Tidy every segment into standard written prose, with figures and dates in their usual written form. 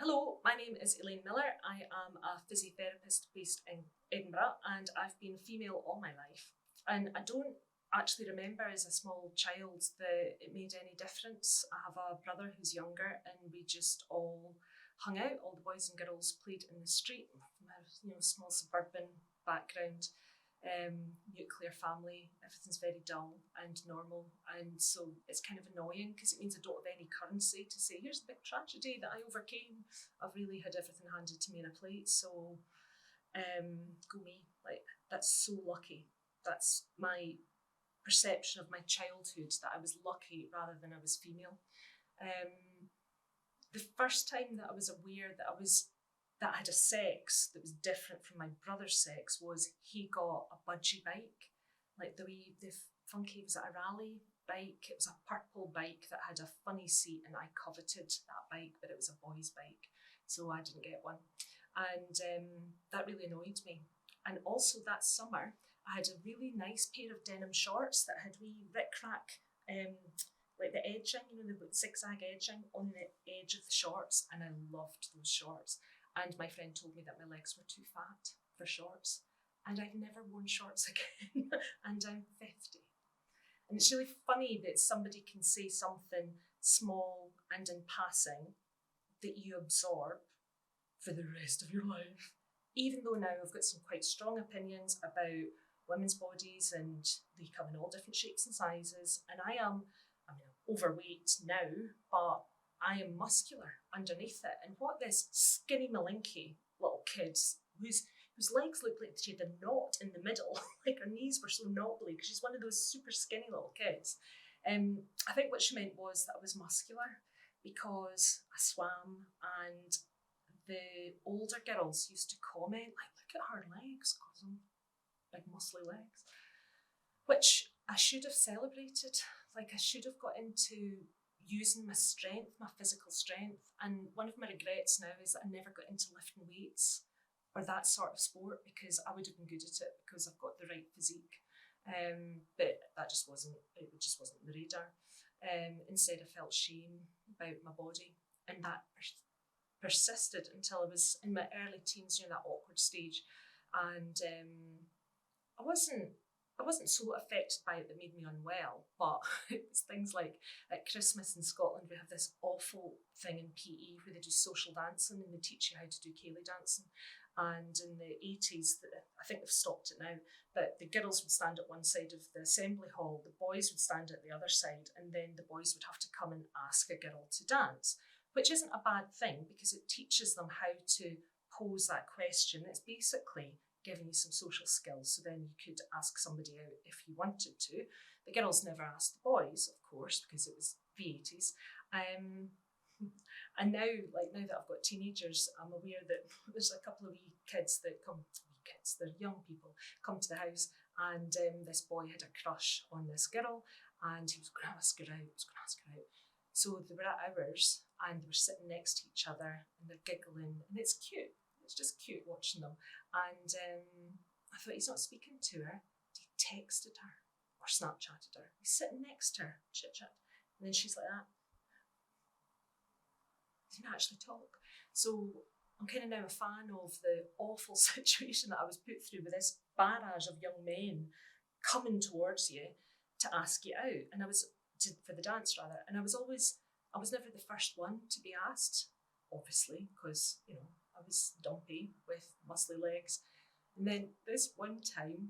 Hello, my name is Elaine Miller. I am a physiotherapist based in Edinburgh and I've been female all my life. And I don't actually remember as a small child that it made any difference. I have a brother who's younger and we just all hung out. All the boys and girls played in the street from a small suburban background, nuclear family. Everything's very dull and normal, and so it's kind of annoying because it means I don't have any currency to say here's the big tragedy that I overcame. I've really had everything handed to me on a plate. So go me, like that's so lucky. That's my perception of my childhood, that I was lucky rather than I was female. The first time that I was aware that I had a sex that was different from my brother's sex was he got a budgie bike, like the funky, was it a rally bike? It was a purple bike that had a funny seat, and I coveted that bike, but it was a boy's bike, so I didn't get one, and that really annoyed me. And also that summer, I had a really nice pair of denim shorts that had wee rick rack. Like the edging, the zigzag edging on the edge of the shorts, and I loved those shorts. And my friend told me that my legs were too fat for shorts, and I've never worn shorts again, and I'm 50. And it's really funny that somebody can say something small and in passing that you absorb for the rest of your life. Even though now I've got some quite strong opinions about women's bodies and they come in all different shapes and sizes, and I'm overweight now, but I am muscular underneath it. And what this skinny malinky little kid whose legs looked like she had a knot in the middle, like her knees were so knobbly because she's one of those super skinny little kids. I think what she meant was that I was muscular because I swam, and the older girls used to comment, like, look at her legs, because I'm big muscly legs, which I should have celebrated. Like, I should have got into using my strength, my physical strength. And one of my regrets now is that I never got into lifting weights or that sort of sport, because I would have been good at it because I've got the right physique. But that just wasn't, it just wasn't on the radar. Instead, I felt shame about my body, and that persisted until I was in my early teens, that awkward stage. And I wasn't so affected by it that made me unwell, but it was things like at Christmas in Scotland, we have this awful thing in PE where they do social dancing and they teach you how to do ceilidh dancing. And in the 80s, I think they've stopped it now, but the girls would stand at one side of the assembly hall, the boys would stand at the other side, and then the boys would have to come and ask a girl to dance, which isn't a bad thing because it teaches them how to pose that question. It's basically giving you some social skills, so then you could ask somebody out if you wanted to. The girls never asked the boys, of course, because it was the 80s. And now, now that I've got teenagers, I'm aware that there's a couple of wee kids, they're young people, come to the house, and this boy had a crush on this girl, and he was going to ask her out, So they were at ours, and they were sitting next to each other, and they're giggling, and it's cute. It's just cute watching them. And I thought, he's not speaking to her. He texted her or Snapchatted her. He's sitting next to her, chit chat. And then she's like that. He didn't actually talk. So I'm kind of now a fan of the awful situation that I was put through with this barrage of young men coming towards you to ask you out. And for the dance rather. And I was never the first one to be asked, obviously, because, I was dumpy with muscly legs. And then this one time,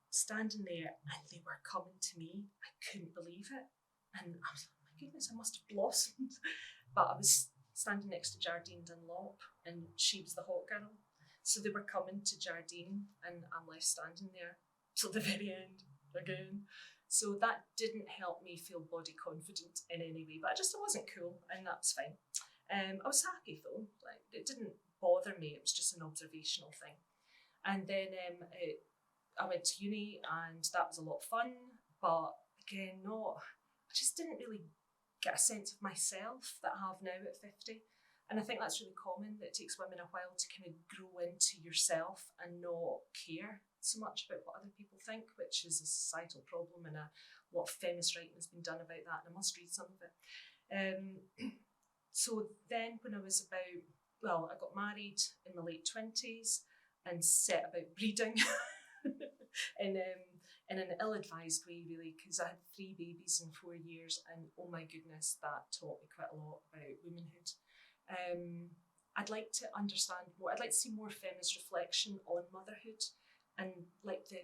standing there, and they were coming to me, I couldn't believe it. And I was like, my goodness, I must have blossomed. But I was standing next to Jardine Dunlop, and she was the hot girl. So they were coming to Jardine, and I'm left standing there till the very end again. So that didn't help me feel body confident in any way, but I wasn't cool, and that's fine. I was happy though, like it didn't bother me, it was just an observational thing. And then I went to uni, and that was a lot of fun, but again, I just didn't really get a sense of myself that I have now at 50. And I think that's really common, that it takes women a while to kind of grow into yourself and not care so much about what other people think, which is a societal problem, and a lot of feminist writing has been done about that, and I must read some of it. So then when I was about, well, I got married in my late 20s and set about breeding in an ill-advised way, really, because I had 3 babies in 4 years, and oh my goodness, that taught me quite a lot about womanhood. I'd like to understand more, I'd like to see more feminist reflection on motherhood and like the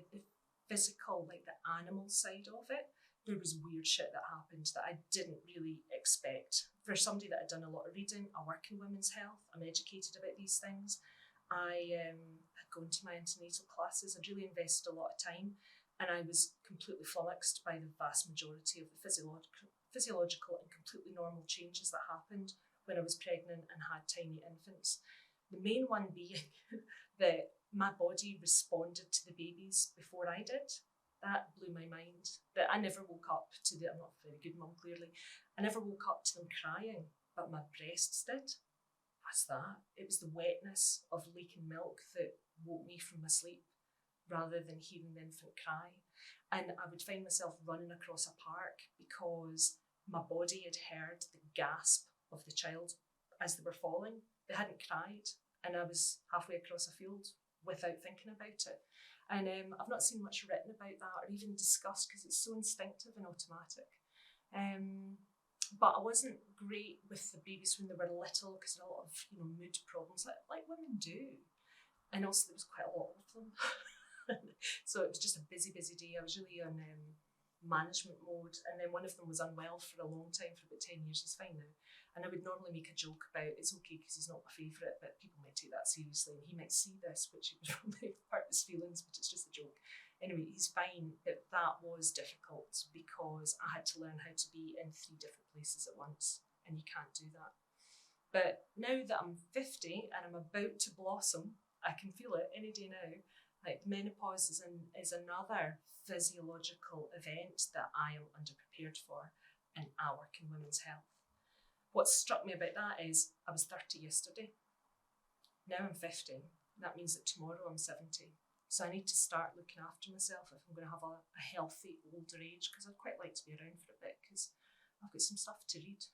physical, like the animal side of it. There was weird shit that happened that I didn't really expect. For somebody that had done a lot of reading, I work in women's health, I'm educated about these things. I had gone to my antenatal classes, I'd really invested a lot of time, and I was completely flummoxed by the vast majority of the physiological and completely normal changes that happened when I was pregnant and had tiny infants. The main one being that my body responded to the babies before I did. That blew my mind. That I never woke up to the, I'm not a very good mum clearly, I never woke up to them crying, but my breasts did. What's that? It was the wetness of leaking milk that woke me from my sleep rather than hearing the infant cry. And I would find myself running across a park because my body had heard the gasp of the child as they were falling. They hadn't cried, and I was halfway across a field without thinking about it. And I've not seen much written about that or even discussed because it's so instinctive and automatic. But I wasn't great with the babies when they were little because there were a lot of mood problems like women do, and also there was quite a lot of them. So it was just a busy day. I was really on management mode, and then one of them was unwell for a long time, for about 10 years. He's fine now, and I would normally make a joke about it's okay because he's not my favourite, but people might take that seriously, and he might see this, which would probably hurt his feelings, but it's just a joke. Anyway, he's fine, but that was difficult because I had to learn how to be in 3 different places at once, and you can't do that. But now that I'm 50 and I'm about to blossom, I can feel it any day now. Like menopause is another physiological event that I am underprepared for, and I work in women's health. What struck me about that is I was 30 yesterday. Now I'm 50. That means that tomorrow I'm 70. So I need to start looking after myself if I'm going to have a healthy older age, because I'd quite like to be around for a bit because I've got some stuff to read.